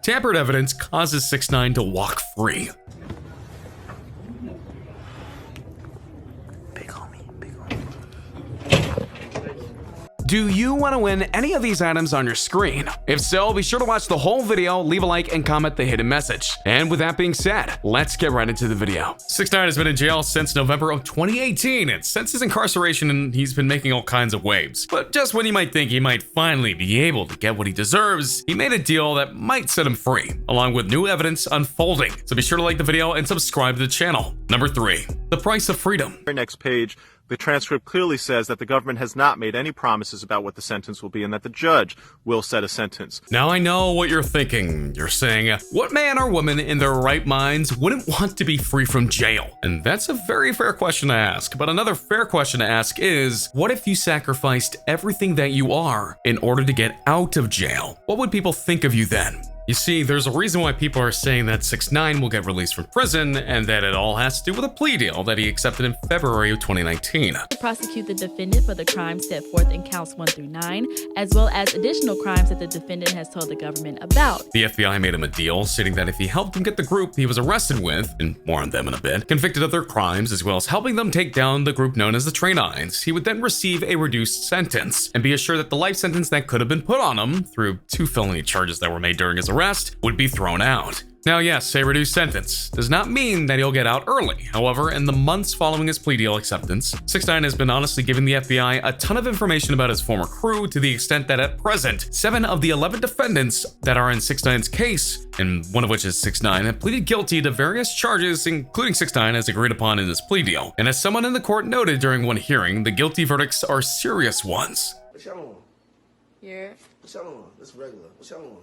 Tampered evidence causes 6ix9ine to walk free. Do you want to win any of these items on your screen? If so, be sure to watch the whole video, leave a like, and comment the hidden message. And with that being said, let's get right into the video. 6ix9ine has been in jail since November of 2018, and since his incarceration, he's been making all kinds of waves. But just when you might think he might finally be able to get what he deserves, he made a deal that might set him free, along with new evidence unfolding. So be sure to like the video and subscribe to the channel. Number 3, the price of freedom. Next page. The transcript clearly says that the government has not made any promises about what the sentence will be and that the judge will set a sentence. Now I know what you're thinking. You're saying, what man or woman in their right minds wouldn't want to be free from jail? And that's a very fair question to ask. But another fair question to ask is, what if you sacrificed everything that you are in order to get out of jail? What would people think of you then? You see, there's a reason why people are saying that 6ix9ine will get released from prison, and that it all has to do with a plea deal that he accepted in February of 2019. To prosecute the defendant for the crimes set forth in counts 1 through 9, as well as additional crimes that the defendant has told the government about. The FBI made him a deal, stating that if he helped them get the group he was arrested with, and more on them in a bit, convicted of their crimes, as well as helping them take down the group known as the 6ix9ines, he would then receive a reduced sentence, and be assured that the life sentence that could have been put on him, through 2 felony charges that were made during his arrest, would be thrown out. Now yes, a reduced sentence does not mean that he'll get out early. However, in the months following his plea deal acceptance, 6ix9ine has been honestly giving the FBI a ton of information about his former crew, to the extent that at present, 7 of the 11 defendants that are in 6ix9ine's case, and one of which is 6ix9ine, have pleaded guilty to various charges, including 6ix9ine as agreed upon in his plea deal. And as someone in the court noted during one hearing, the guilty verdicts are serious ones. What y'all want? Yeah. What y'all want? That's regular. What y'all want?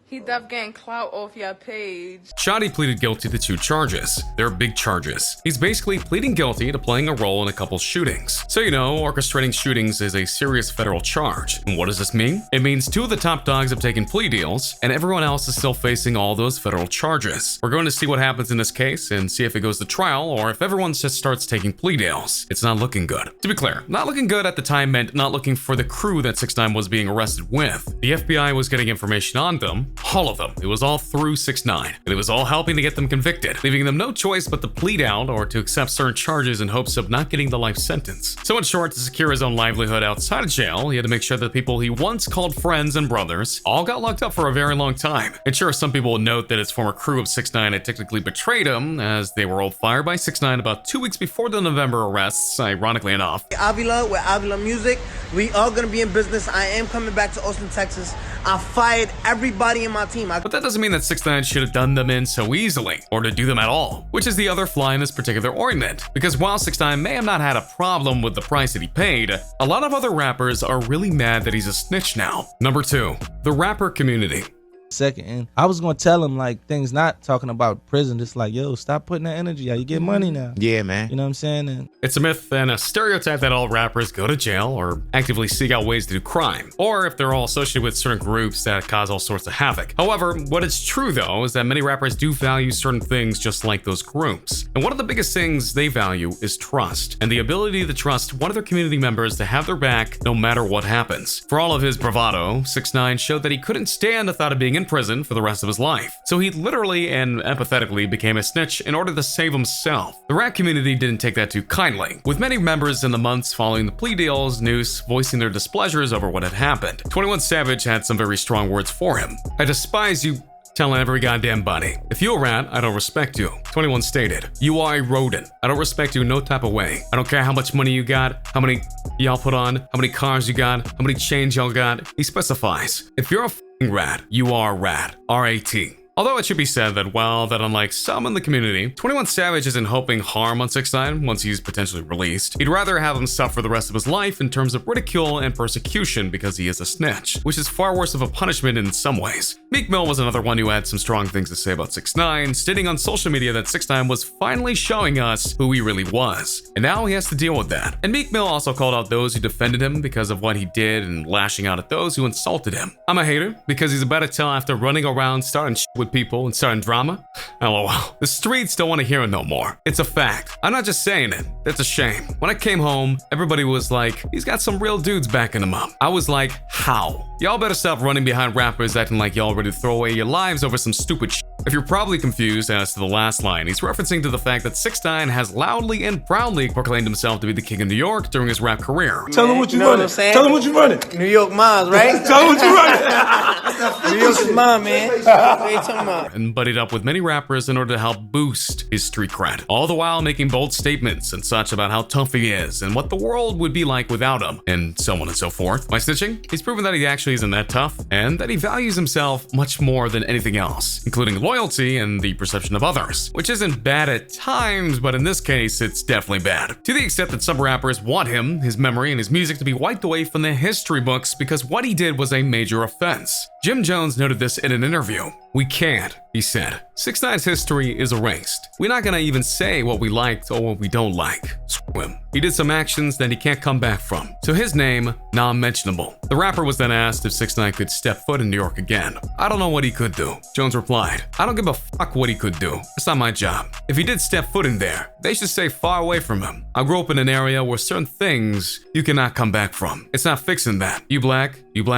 He def getting clout off your page. Shotty pleaded guilty to 2 charges. They're big charges. He's basically pleading guilty to playing a role in a couple shootings. So you know, orchestrating shootings is a serious federal charge. And what does this mean? It means 2 of the top dogs have taken plea deals, and everyone else is still facing all those federal charges. We're going to see what happens in this case and see if it goes to trial or if everyone just starts taking plea deals. It's not looking good. To be clear, not looking good at the time meant not looking for the crew that 6ix9ine was being arrested with. The FBI was getting information on them. All of them. It was all through 6ix9ine, and it was all helping to get them convicted, leaving them no choice but to plead out or to accept certain charges in hopes of not getting the life sentence. So in short, to secure his own livelihood outside of jail, he had to make sure that people he once called friends and brothers all got locked up for a very long time. And sure, some people will note that his former crew of 6ix9ine had technically betrayed him, as they were all fired by 6ix9ine about 2 weeks before the November arrests, ironically enough. Avila with Avila Music, we are gonna be in business. I am coming back to Austin, Texas. I fired everybody in my team. But that doesn't mean that 6ix9ine should have done them in so easily, or to do them at all, which is the other fly in this particular ointment. Because while 6ix9ine may have not had a problem with the price that he paid, a lot of other rappers are really mad that he's a snitch now. Number 2, the rapper community. Second, and I was gonna tell him like things, not talking about prison, just like, yo, stop putting that energy out, you get money now. Yeah, man. You know what I'm saying? And it's a myth and a stereotype that all rappers go to jail or actively seek out ways to do crime, or if they're all associated with certain groups that cause all sorts of havoc. However, what is true though is that many rappers do value certain things just like those groups. And one of the biggest things they value is trust, and the ability to trust one of their community members to have their back no matter what happens. For all of his bravado, 6ix9ine showed that he couldn't stand the thought of being in prison for the rest of his life. So he literally and empathetically became a snitch in order to save himself. The rap community didn't take that too kindly, with many members in the months following the plea deals, news voicing their displeasures over what had happened. 21 Savage had some very strong words for him. "I despise you telling every goddamn body. If you a rat, I don't respect you." 21 stated, "You are a rodent. I don't respect you no type of way. I don't care how much money you got, how many y'all put on, how many cars you got, how many chains y'all got." He specifies, "If you're a f***ing rat, you are a rat. R-A-T." Although it should be said that while that unlike some in the community, 21 Savage isn't hoping harm on 6ix9ine once he's potentially released. He'd rather have him suffer the rest of his life in terms of ridicule and persecution because he is a snitch, which is far worse of a punishment in some ways. Meek Mill was another one who had some strong things to say about 6ix9ine, stating on social media that 6ix9ine was finally showing us who he really was, and now he has to deal with that. And Meek Mill also called out those who defended him because of what he did and lashing out at those who insulted him. "I'm a hater because he's about to tell after running around starting shit with with people and starting drama? LOL. The streets don't want to hear it no more. It's a fact. I'm not just saying it. That's a shame. When I came home, everybody was like, he's got some real dudes backing him up. I was like, how? Y'all better stop running behind rappers acting like y'all ready to throw away your lives over some stupid shit. If you're probably confused as to the last line, he's referencing to the fact that 6ix9ine has loudly and proudly proclaimed himself to be the king of New York during his rap career. Tell them what you running. Tell them what you running. New York moms, right? Tell them what you running. New York is mom, man. What are you talking about? And buddied up with many rappers in order to help boost his street cred, all the while making bold statements and such about how tough he is and what the world would be like without him, and so on and so forth. By snitching, he's proven that he actually isn't that tough, and that he values himself much more than anything else, including loyalty and the perception of others, which isn't bad at times, but in this case, it's definitely bad. To the extent that some rappers want him, his memory, and his music to be wiped away from the history books because what he did was a major offense. Jim Jones noted this in an interview. "We can't," he said. 6ix9ine's history is erased. We're not gonna even say what we liked or what we don't like. Screw him. He did some actions that he can't come back from. So his name, non-mentionable. The rapper was then asked if 6ix9ine could step foot in New York again. "I don't know what he could do." Jones replied, "I don't give a fuck what he could do. It's not my job. If he did step foot in there, they should stay far away from him. I grew up in an area where certain things you cannot come back from. It's not fixing that. You black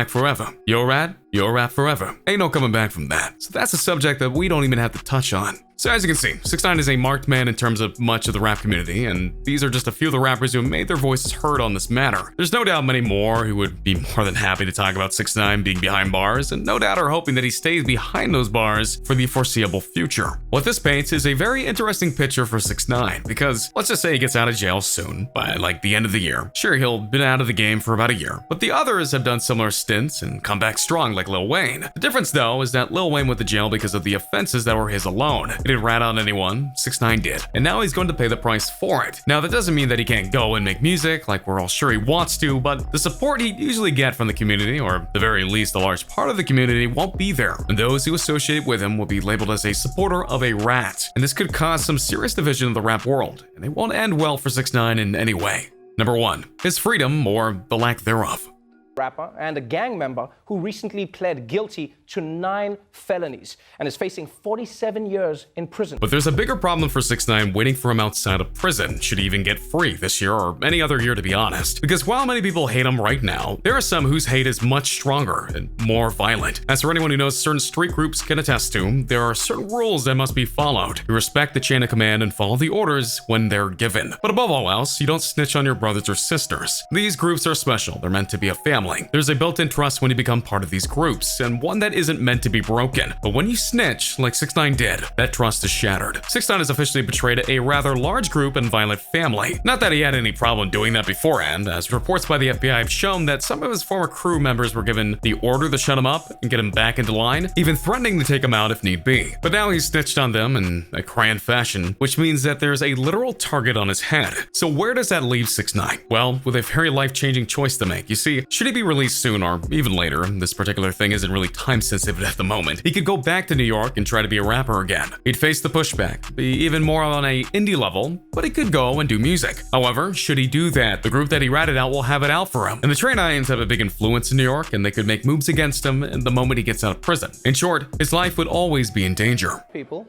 forever. You're rat forever. Ain't no coming back from that." So that's a subject that we don't even have to touch on. So as you can see, 6ix9ine is a marked man in terms of much of the rap community, and these are just a few of the rappers who have made their voices heard on this matter. There's no doubt many more who would be more than happy to talk about 6ix9ine being behind bars, and no doubt are hoping that he stays behind those bars for the foreseeable future. What this paints is a very interesting picture for 6ix9ine, because let's just say he gets out of jail soon, by like the end of the year. Sure, he'll been out of the game for about a year, but the others have done similar stints and come back strong like Lil Wayne. The difference though is that Lil Wayne went to jail because of the offenses that were his alone. He didn't rat on anyone, 6ix9ine did, and now he's going to pay the price for it. Now that doesn't mean that he can't go and make music like we're all sure he wants to, but the support he'd usually get from the community, or at the very least a large part of the community, won't be there, and those who associate with him will be labeled as a supporter of a rat, and this could cause some serious division in the rap world, and it won't end well for 6ix9ine in any way. Number 1, his freedom, or the lack thereof. Rapper and a gang member who recently pled guilty to 9 felonies and is facing 47 years in prison. But there's a bigger problem for 6ix9ine waiting for him outside of prison, should he even get free this year or any other year to be honest. Because while many people hate him right now, there are some whose hate is much stronger and more violent. As for anyone who knows certain street groups can attest to, there are certain rules that must be followed. You respect the chain of command and follow the orders when they're given. But above all else, you don't snitch on your brothers or sisters. These groups are special, they're meant to be a family. There's a built-in trust when you become part of these groups, and one that isn't meant to be broken. But when you snitch, like 6ix9ine did, that trust is shattered. 6ix9ine has officially betrayed a rather large group and violent family. Not that he had any problem doing that beforehand, as reports by the FBI have shown that some of his former crew members were given the order to shut him up and get him back into line, even threatening to take him out if need be. But now he's snitched on them in a crayon fashion, which means that there's a literal target on his head. So where does that leave 6ix9ine? Well, with a very life-changing choice to make. You see, should he be released soon or even later, this particular thing isn't really time sensitive at the moment, he could go back to New York and try to be a rapper again. He'd face the pushback, be even more on a indie level, but he could go and do music. However, should he do that, the group that he ratted out will have it out for him. And the Train Irons have a big influence in New York, and they could make moves against him the moment he gets out of prison. In short, his life would always be in danger. People,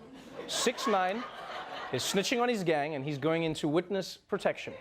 6ix9ine is snitching on his gang and he's going into witness protection.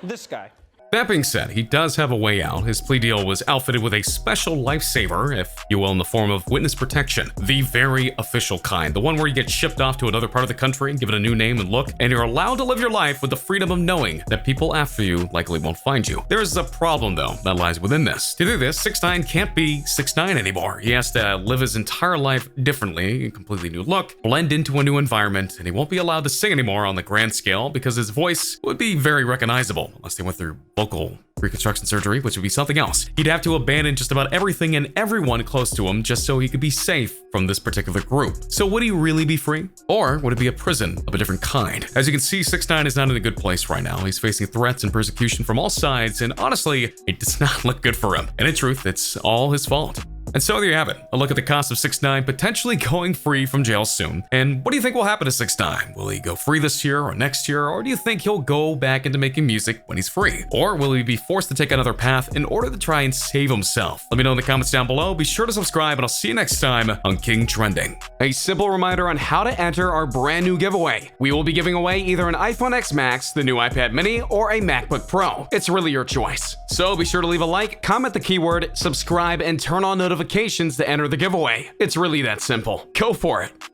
This guy. That being said, he does have a way out. His plea deal was outfitted with a special lifesaver, if you will, in the form of witness protection. The very official kind. The one where you get shipped off to another part of the country, give it a new name and look, and you're allowed to live your life with the freedom of knowing that people after you likely won't find you. There is a problem, though, that lies within this. To do this, 6ix9ine can't be 6ix9ine anymore. He has to live his entire life differently, a completely new look, blend into a new environment, and he won't be allowed to sing anymore on the grand scale because his voice would be very recognizable, unless they went through vocal reconstruction surgery, which would be something else. He'd have to abandon just about everything and everyone close to him just so he could be safe from this particular group. So would he really be free? Or would it be a prison of a different kind? As you can see, 6ix9ine is not in a good place right now. He's facing threats and persecution from all sides, and honestly, it does not look good for him. And in truth, it's all his fault. And so there you have it, a look at the cost of 6ix9ine potentially going free from jail soon. And what do you think will happen to 6ix9ine? Will he go free this year or next year, or do you think he'll go back into making music when he's free? Or will he be forced to take another path in order to try and save himself? Let me know in the comments down below. Be sure to subscribe, and I'll see you next time on King Trending. A simple reminder on how to enter our brand new giveaway. We will be giving away either an iPhone X Max, the new iPad mini, or a MacBook Pro. It's really your choice. So be sure to leave a like, comment the keyword, subscribe, and turn on notifications to enter the giveaway. It's really that simple. Go for it.